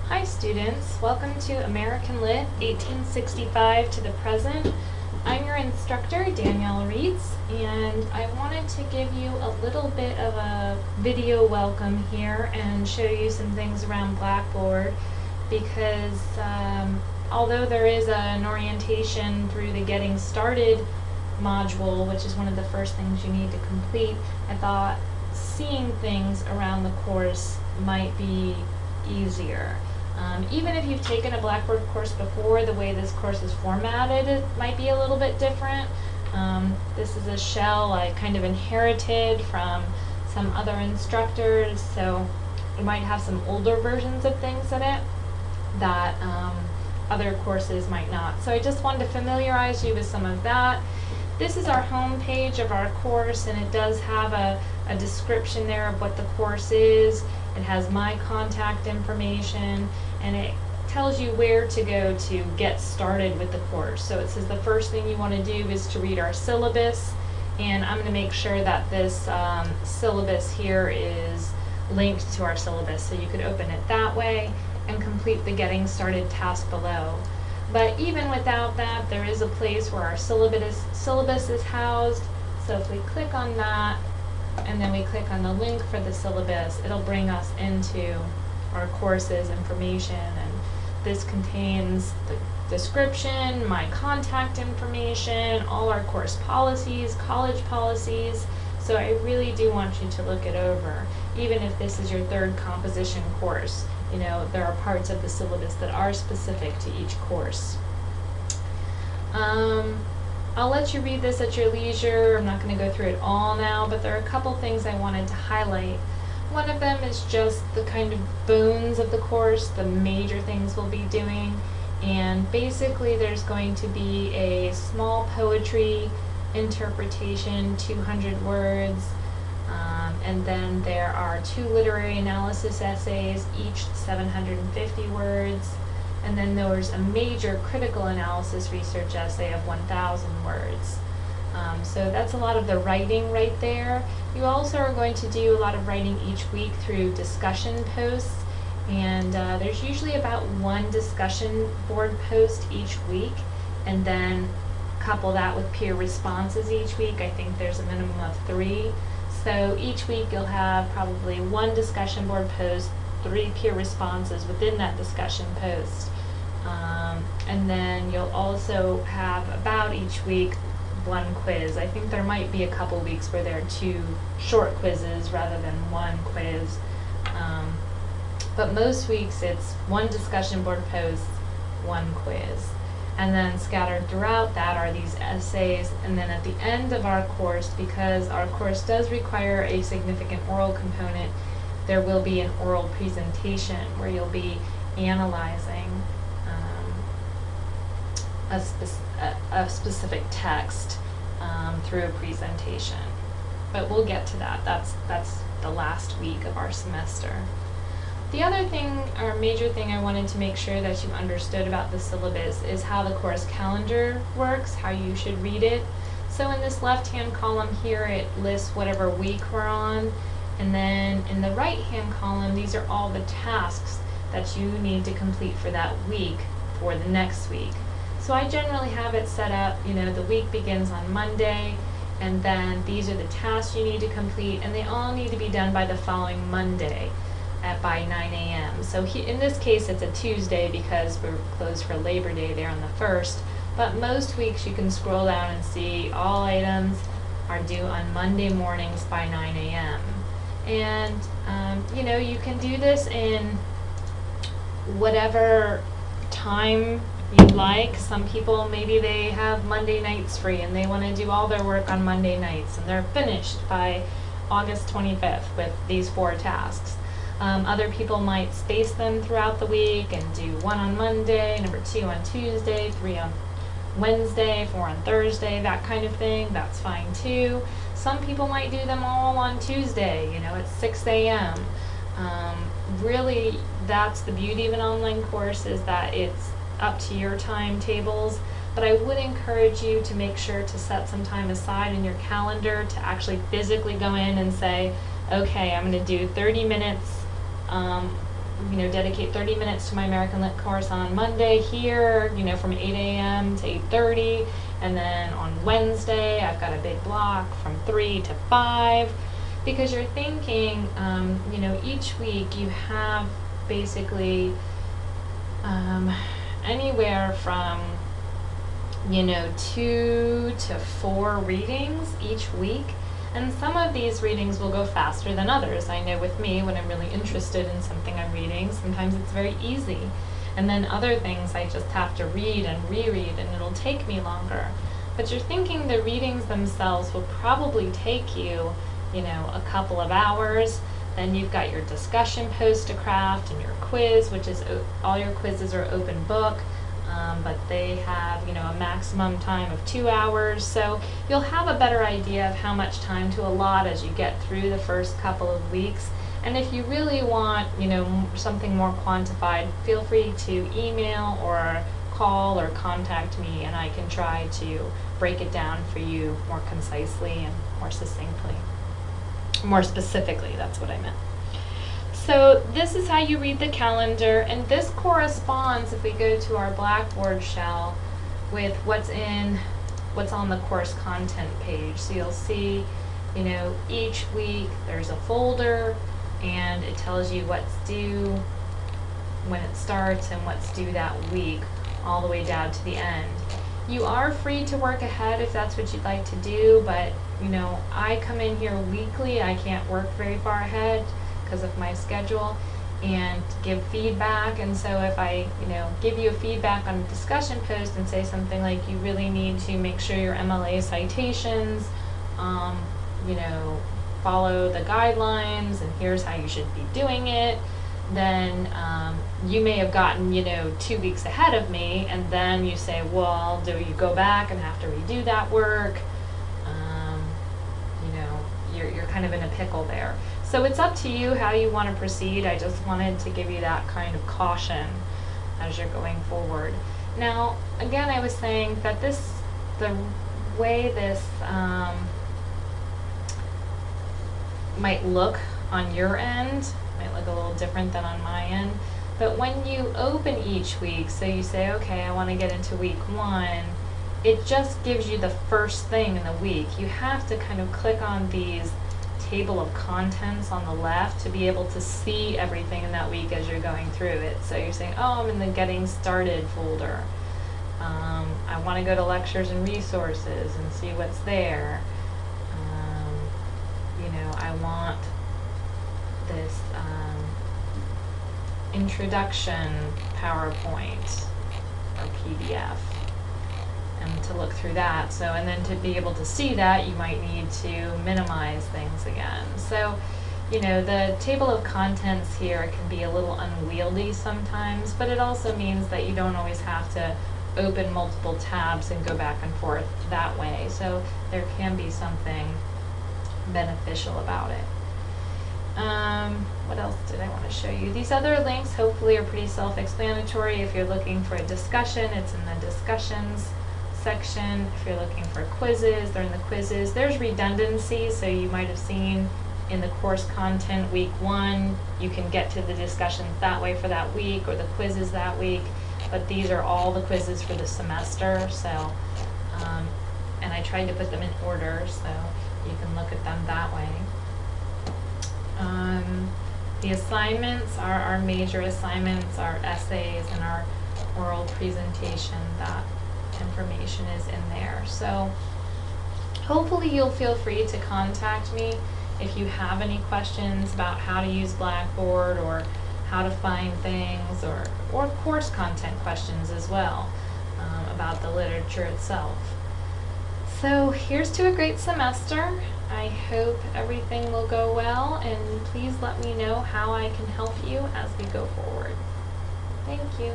Hi students, welcome to American Lit 1865 to the present. I'm your instructor, Danielle Reitz, and I wanted to give you a little bit of a video welcome here and show you some things around Blackboard because although there is an orientation through the Getting Started module, which is one of the first things you need to complete, I thought seeing things around the course might be easier. Even if you've taken a Blackboard course before, the way this course is formatted, it might be a little bit different. This is a shell I kind of inherited from some other instructors, so it might have some older versions of things in it that other courses might not. So I just wanted to familiarize you with some of that. This is our home page of our course, and it does have a description there of what the course is. It has my contact information, and it tells you where to go to get started with the course. So it says the first thing you want to do is to read our syllabus, and I'm going to make sure that this syllabus here is linked to our syllabus, so you could open it that way and complete the Getting Started task below. But even without that, there is a place where our syllabus is housed. So if we click on that, and then we click on the link for the syllabus, it'll bring us into our course's information, and this contains the description, my contact information, all our course policies, college policies. So I really do want you to look it over. Even if this is your third composition course, you know, there are parts of the syllabus that are specific to each course. I'll let you read this at your leisure. I'm not going to go through it all now, but there are a couple things I wanted to highlight. One of them is just the kind of bones of the course, the major things we'll be doing. And basically there's going to be a small poetry interpretation, 200 words, and then there are 2 literary analysis essays, each 750 words. And then there's a major critical analysis research essay of 1,000 words. So that's a lot of the writing right there. You also are going to do a lot of writing each week through discussion posts, and there's usually about 1 discussion board post each week, and then couple that with peer responses each week. I think there's a minimum of 3. So each week you'll have probably 1 discussion board post, 3 peer responses within that discussion post. And then you'll also have about each week 1 quiz. I think there might be a couple weeks where there are 2 short quizzes rather than 1 quiz. But most weeks it's 1 discussion board post, 1 quiz. And then scattered throughout that are these essays, and then at the end of our course, because our course does require a significant oral component, there will be an oral presentation where you'll be analyzing a specific text through a presentation. But we'll get to that. That's the last week of our semester. The other thing, or major thing I wanted to make sure that you understood about the syllabus is how the course calendar works, how you should read it. So in this left-hand column here, it lists whatever week we're on. And then in the right-hand column, these are all the tasks that you need to complete for that week for the next week. So I generally have it set up, you know, the week begins on Monday, and then these are the tasks you need to complete, and they all need to be done by the following Monday by 9 a.m. So in this case, it's a Tuesday because we're closed for Labor Day there on the 1st. But most weeks you can scroll down and see all items are due on Monday mornings by 9 a.m. And you know, you can do this in whatever time you like. Some people, maybe they have Monday nights free and they want to do all their work on Monday nights, and they're finished by August 25th with these 4 tasks. Other people might space them throughout the week and do 1 on Monday, number 2 on Tuesday, 3 on Wednesday, 4 on Thursday, that kind of thing. That's fine too. Some people might do them all on Tuesday, you know, at 6 a.m. Really, that's the beauty of an online course, is that it's up to your timetables. But I would encourage you to make sure to set some time aside in your calendar to actually physically go in and say, okay, I'm going to do 30 minutes dedicate 30 minutes to my American Lit course on Monday here, from 8 a.m. to 8:30, and then on Wednesday I've got a big block from 3 to 5, because you're thinking, each week you have basically anywhere from 2 to 4 readings each week. And some of these readings will go faster than others. I know with me, when I'm really interested in something I'm reading, sometimes it's very easy. And then other things I just have to read and reread, and it'll take me longer. But you're thinking the readings themselves will probably take you, a couple of hours. Then you've got your discussion post to craft and your quiz, which is all your quizzes are open book. But they have, a maximum time of 2 hours. So you'll have a better idea of how much time to allot as you get through the first couple of weeks. And if you really want, something more quantified, feel free to email or call or contact me, and I can try to break it down for you more concisely and more succinctly. More specifically, that's what I meant. So this is how you read the calendar, and this corresponds, if we go to our Blackboard shell, with what's on the course content page. So you'll see, each week there's a folder, and it tells you what's due, when it starts, and what's due that week, all the way down to the end. You are free to work ahead if that's what you'd like to do, but I come in here weekly. I can't work very far ahead because of my schedule, and give feedback. And so if I give you a feedback on a discussion post and say something like, you really need to make sure your MLA citations follow the guidelines, and here's how you should be doing it, then you may have gotten 2 weeks ahead of me, and then you say, well, do you go back and have to redo that work? You're kind of in a pickle there. So it's up to you how you want to proceed. I just wanted to give you that kind of caution as you're going forward. Now, again, I was saying that the way this might look on your end, might look a little different than on my end, but when you open each week, so you say, okay, I want to get into week 1, it just gives you the first thing in the week. You have to kind of click on these table of contents on the left to be able to see everything in that week as you're going through it. So you're saying, oh, I'm in the Getting Started folder. I want to go to Lectures and Resources and see what's there. I want this introduction PowerPoint or PDF, and to look through that. So, and then to be able to see that, you might need to minimize things again. So, the table of contents here can be a little unwieldy sometimes, but it also means that you don't always have to open multiple tabs and go back and forth that way. So there can be something beneficial about it. What else did I want to show you? These other links hopefully are pretty self-explanatory. If you're looking for a discussion, it's in the discussions section. If you're looking for quizzes, they're in the quizzes. There's redundancy, so you might have seen in the course content week 1, you can get to the discussions that way for that week, or the quizzes that week, but these are all the quizzes for the semester. So, and I tried to put them in order, so you can look at them that way. The assignments are our major assignments, our essays, and our oral presentation. That information is in there. So hopefully you'll feel free to contact me if you have any questions about how to use Blackboard, or how to find things, or course content questions as well, about the literature itself. So here's to a great semester. I hope everything will go well, and please let me know how I can help you as we go forward. Thank you.